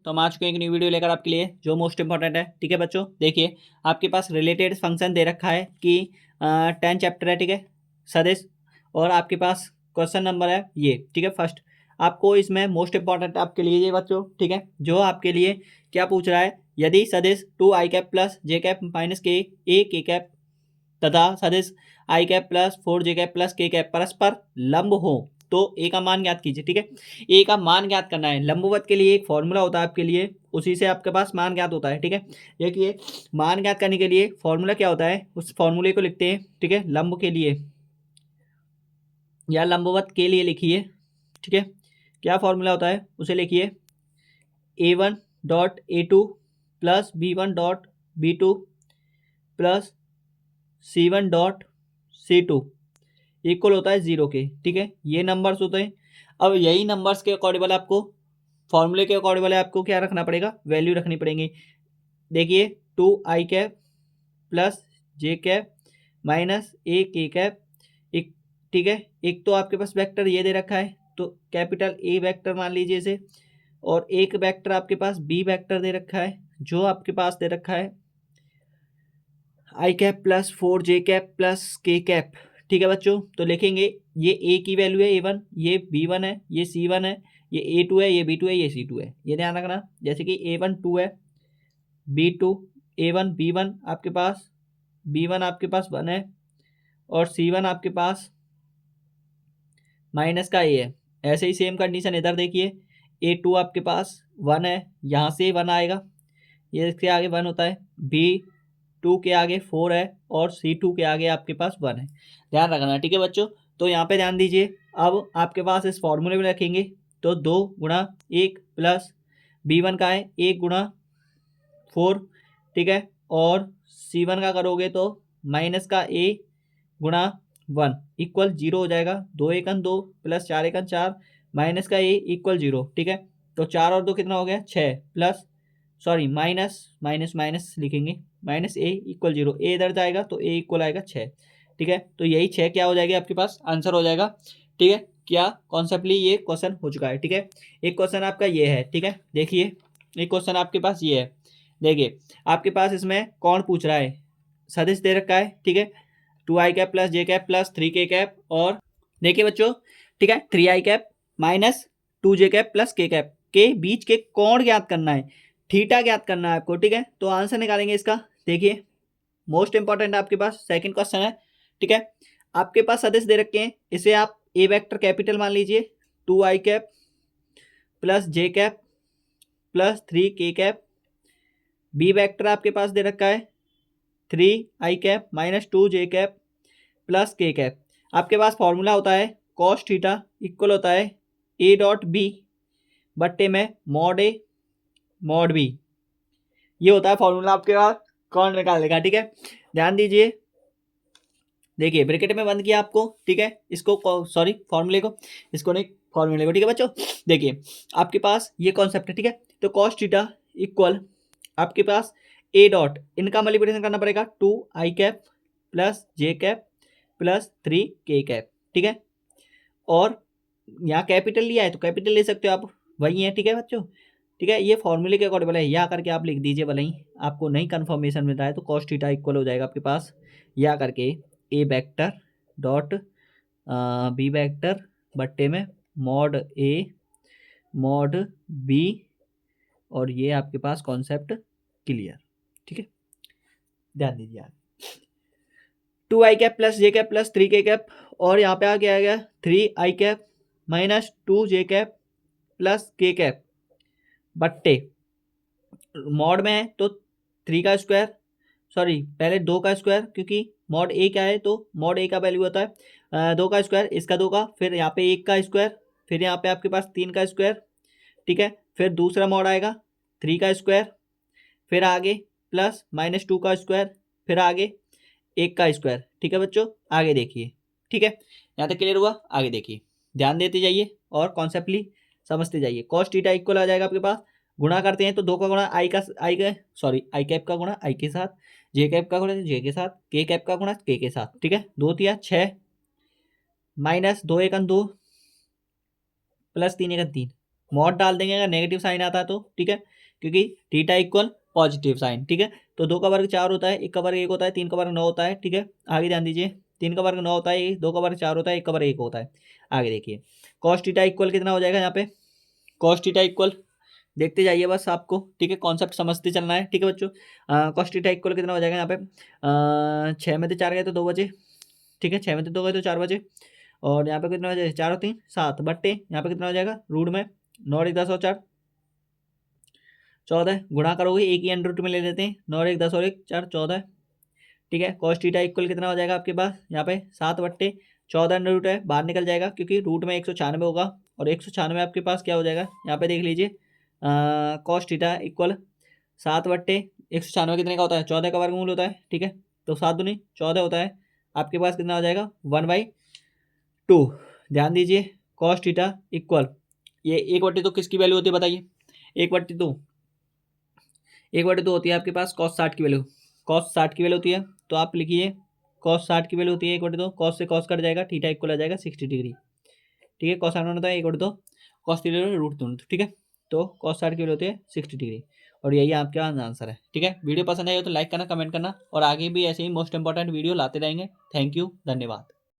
तो हम आ चुके हैं एक न्यू वीडियो लेकर आपके लिए जो मोस्ट इंपॉर्टेंट है। ठीक है बच्चों, देखिए आपके पास रिलेटेड फंक्शन दे रखा है कि 10 चैप्टर है। ठीक है सदिश, और आपके पास क्वेश्चन नंबर है ये। ठीक है फर्स्ट आपको इसमें मोस्ट इंपॉर्टेंट आपके लिए ये बच्चों। ठीक है, जो आपके लिए क्या पूछ रहा है, यदि सदिश 2i cap plus J cap minus K A K cap तथा सदिश I cap plus 4j cap plus K cap परस्पर लंब हो तो ए का मान ज्ञात कीजिए। ठीक है, ए का मान ज्ञात करना है। लंबवत के लिए एक फॉर्मूला होता है आपके लिए, उसी से आपके पास मान ज्ञात होता है। ठीक है, देखिए मान ज्ञात करने के लिए फॉर्मूला क्या होता है, उस फॉर्मूले को लिखते हैं। ठीक है, लंब के लिए या लंबवत के लिए लिखिए। ठीक है, क्या फॉर्मूला होता है उसे लिखिए, a1.a2 plus b1.b2 plus c1.c2 equal होता है 0 के। ठीक है, ये नंबर्स होते हैं। अब यही नंबर्स के अकॉर्डिंगल आपको फॉर्मूले के अकॉर्डिंगल आपको क्या रखना पड़ेगा, वैल्यू रखनी पड़ेगी। देखिए 2i cap plus J cap minus ए के कैप एक। ठीक है, एक तो आपके पास वेक्टर ये दे रखा है तो कैपिटल ए वेक्टर मान लीजिए इसे, और एक वेक्टर आपके पास बी वेक्टर दे रखा है जो आपके पास दे रखा है i cap plus 4j cap plus K cap. ठीक है बच्चों, तो लिखेंगे ये ए की वैल्यू है a1, ये b1 है, ये c1 है, ये a2 है, ये b2 है, ये c2 है। ये ध्यान रखना, जैसे कि a1 2 है, b2 a1 b1 आपके पास, b1 आपके पास 1 है और c1 आपके पास माइनस का a है। ऐसे ही सेम कंडीशन इधर देखिए, a2 आपके पास 1 है, यहाँ से 1 आएगा, ये इसके आगे 1 होता है, b2 के आगे 4 है और c2 के आगे आपके पास 1 है। ध्यान रखना। ठीक है बच्चों, तो यहाँ पे ध्यान दीजिए, अब आपके पास इस फॉर्मूले में रखेंगे तो 2 गुणा 1 प्लस b1 का है 1 गुणा 4। ठीक है, और c1 का करोगे तो माइनस का a गुणा 1 इक्वल 0 हो जाएगा। 2 एकन 2 प्लस 4 एकन 4 माइनस का a इक्वल 0। ठीक है, तो 4 और 2 कितना हो गया 6 plus sorry minus minus minus लिखेंगे, माइनस ए इक्वल 0, ए इधर जाएगा तो ए इक्वल आएगा 6। ठीक है, तो यही 6 क्या हो जाएगी आपके पास आंसर हो जाएगा। ठीक है, क्या कॉन्सेप्टली ये क्वेश्चन हो चुका है। ठीक है, एक क्वेश्चन आपका ये है। ठीक है, देखिए एक क्वेश्चन आपके पास ये है। देखिए आपके पास इसमें कौन पूछ रहा है, सदिश दे रखा है। ठीक है, 2i cap plus J cap plus 3k cap, और देखिए बच्चों ठीक है 3i cap minus 2j cap plus K cap के बीच के कोण ज्ञात करना है, थीटा ज्ञात करना है आपको। ठीक है, तो आंसर निकालेंगे इसका। देखिए मोस्ट इंपॉर्टेंट आपके पास सेकंड क्वेश्चन है। ठीक है, आपके पास सदिश दे रखे हैं, इसे आप ए वेक्टर कैपिटल मान लीजिए, 2i cap plus J cap plus 3k cap. B vector आपके पास दे रखा है 3i cap minus 2j cap plus K cap. आपके पास फॉर्मूला होता है कॉस थीटा इक्वल होता है ए डॉट बी बट्टे में मॉड ए मॉड बी। ये होता है फॉर्मूला आपके पास कौन निकालने का। ठीक है, ध्यान दीजिए, देखिए ब्रैकेट में बंद किया आपको। ठीक है, इसको सॉरी फॉर्मूले को, इसको नहीं फॉर्मूले को। ठीक है बच्चों, देखिए आपके पास ये कॉन्सेप्ट है। ठीक है, तो कॉस थीटा इक्वल आपके पास ए डॉट, इनका मल्टीप्लिकेशन करना पड़ेगा 2i cap plus J cap plus 3k cap. ठीक है, और यहाँ कैपिटल लिया है तो कैपिटल ले सकते हो आप, वही है। ठीक है बच्चों, ठीक है, ये फॉर्मूले के अकॉर्डिंग है, या करके आप लिख दीजिए भले ही आपको नहीं कन्फर्मेशन मिल रहा है तो कॉस थीटा इक्वल हो जाएगा आपके पास या करके ए वेक्टर डॉट बी वेक्टर बट्टे में मॉड ए मॉड बी, और ये आपके पास कॉन्सेप्ट क्लियर। ठीक है, ध्यान दीजिए आप 2i cap plus J cap plus 3k cap, और यहाँ पे आ गया 3i cap minus 2j cap plus K cap बट्टे मॉड में है तो 3 का स्क्वायर, सॉरी पहले 2 का स्क्वायर, क्योंकि मॉड ए क्या है तो मॉड ए का वैल्यू होता है 2 का स्क्वायर, इसका 2 का, फिर यहाँ पे 1 का स्क्वायर, फिर यहाँ पे आपके पास 3 का स्क्वायर। ठीक है, फिर दूसरा मॉड आएगा 3 का स्क्वायर, फिर आगे प्लस माइनस 2 का स्क्वायर, फिर आगे 1 का स्क्वायर। ठीक है बच्चों, आगे देखिए। ठीक है, यहाँ तक क्लियर हुआ, आगे देखिए, ध्यान देते जाइए और कॉन्सेप्टली समझते जाइए। कॉस थीटा इक्वल आ जाएगा आपके पास, गुणा करते हैं तो 2 का गुणा आई कैप का गुणा आई के साथ, जे कैप का गुणा जे के साथ, के कैप का गुणा के साथ। ठीक है, 2 तिया 6 माइनस 2 एकन 2 प्लस 3 एकन 3, मॉड डाल देंगे अगर नेगेटिव साइन आता है तो, ठीक है, क्योंकि थीटा इक्वल पॉजिटिव साइन, ठीक है। तो 2 का वर्ग 4 होता है, 1 का वर्ग 1 होता है, 3 का वर्ग 9 होता है, ठीक है। आगे ध्यान दीजिए, 3 का वर्ग 9 होता है, 2 का वर्ग 4 होता है, 1 का वर्ग 1 होता है। आगे देखिए कॉस थीटा इक्वल कितना हो जाएगा यहाँ पे, कॉस थीटा इक्वल देखते जाइए बस आपको, ठीक है, कॉन्सेप्ट समझते चलना है, ठीक है बच्चों। कॉस थीटा इक्वल कितना हो जाएगा यहाँ पे, 6 में से 4 गए तो 2 बचे, ठीक है, 6 में से 2 गए तो 4 बचे, और यहाँ पे कितना हो जाएगा, 4 और 3 7 बट्टे यहाँ पे कितना हो जाएगा रूट में 9 और 1 10 और 4 14, गुणा करोगे एक ही अंडर रूट में ले लेते हैं, 9 और 1 10 और 1 4 14, ठीक है। कॉस थीटा इक्वल कितना हो जाएगा आपके पास यहाँ पे 7 बट्टे 14 अंडर रूट है, बाहर निकल जाएगा क्योंकि रूट में 196 होगा, और 196 आपके पास क्या हो जाएगा यहाँ पे देख लीजिए, कॉस थीटा इक्वल 7 बट्टे 196 कितने का होता है, 14 का वर्गमूल होता है, ठीक है। तो 7 दूनी 14 होता है, आपके पास कितना हो जाएगा 1/2। ध्यान दीजिए कॉस थीटा इक्वल, ये 1/2 किसकी वैल्यू होती है बताइए, 1/2 1/2 होती है आपके पास कॉस 60 की वैल्यू, कॉस 60 की वैल्यू होती है, तो आप लिखिए कॉस 60 की वैल्यू होती है 1/2, कॉस से कॉस कट जाएगा, थीटा इक्वल आ जाएगा 60 डिग्री, ठीक है। कॉस होता है 1/2 कॉस थीटा रूट दोनों, ठीक है। तो कॉस 60 की वैल्यू होती है 60 डिग्री, और यही आपका आंसर है, ठीक है। वीडियो पसंद आई हो तो लाइक करना, कमेंट करना, और आगे भी ऐसे ही मोस्ट इंपॉर्टेंट वीडियो लाते रहेंगे। थैंक यू, धन्यवाद।